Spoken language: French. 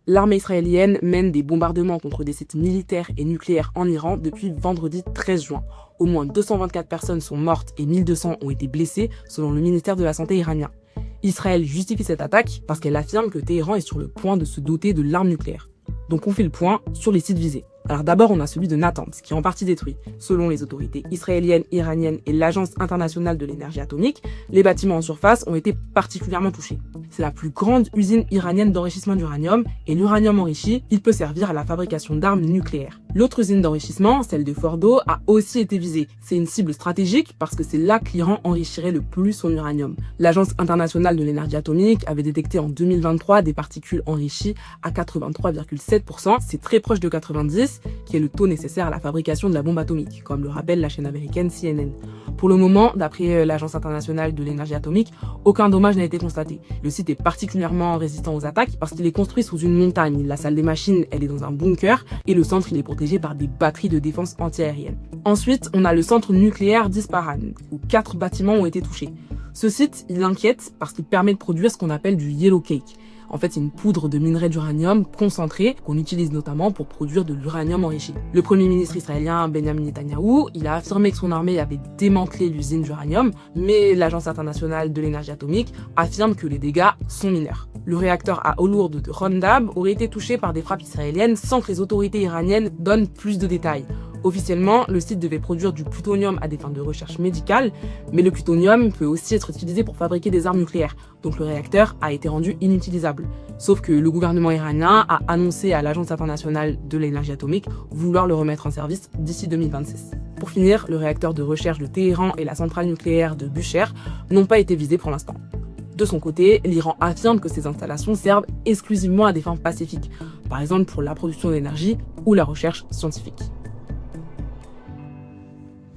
L'armée israélienne mène des bombardements contre des sites militaires et nucléaires en Iran depuis vendredi 13 juin. Au moins 224 personnes sont mortes et 1200 ont été blessées, selon le ministère de la Santé iranien. Israël justifie cette attaque parce qu'elle affirme que Téhéran est sur le point de se doter de l'arme nucléaire. Donc on fait le point sur les sites visés. Alors d'abord, on a celui de Natanz, qui est en partie détruit. Selon les autorités israéliennes, iraniennes et l'Agence internationale de l'énergie atomique, les bâtiments en surface ont été particulièrement touchés. C'est la plus grande usine iranienne d'enrichissement d'uranium, et l'uranium enrichi, il peut servir à la fabrication d'armes nucléaires. L'autre usine d'enrichissement, celle de Fordo, a aussi été visée. C'est une cible stratégique parce que c'est là que l'Iran enrichirait le plus son uranium. L'Agence internationale de l'énergie atomique avait détecté en 2023 des particules enrichies à 83,7%, c'est très proche de 90%, qui est le taux nécessaire à la fabrication de la bombe atomique, comme le rappelle la chaîne américaine CNN. Pour le moment, d'après l'Agence internationale de l'énergie atomique, aucun dommage n'a été constaté. Le site est particulièrement résistant aux attaques parce qu'il est construit sous une montagne. La salle des machines, elle est dans un bunker et le centre, il est protégé par des batteries de défense antiaérienne. Ensuite, on a le centre nucléaire d'Ispahan, où 4 bâtiments ont été touchés. Ce site, il inquiète parce qu'il permet de produire ce qu'on appelle du yellow cake. En fait, c'est une poudre de minerai d'uranium concentré qu'on utilise notamment pour produire de l'uranium enrichi. Le premier ministre israélien Benjamin Netanyahou, il a affirmé que son armée avait démantelé l'usine d'uranium, mais l'Agence internationale de l'énergie atomique affirme que les dégâts sont mineurs. Le réacteur à eau lourde de Rondab aurait été touché par des frappes israéliennes sans que les autorités iraniennes donnent plus de détails. Officiellement, le site devait produire du plutonium à des fins de recherche médicale, mais le plutonium peut aussi être utilisé pour fabriquer des armes nucléaires, donc le réacteur a été rendu inutilisable. Sauf que le gouvernement iranien a annoncé à l'Agence internationale de l'énergie atomique vouloir le remettre en service d'ici 2026. Pour finir, le réacteur de recherche de Téhéran et la centrale nucléaire de Bushehr n'ont pas été visés pour l'instant. De son côté, l'Iran affirme que ces installations servent exclusivement à des fins pacifiques, par exemple pour la production d'énergie ou la recherche scientifique.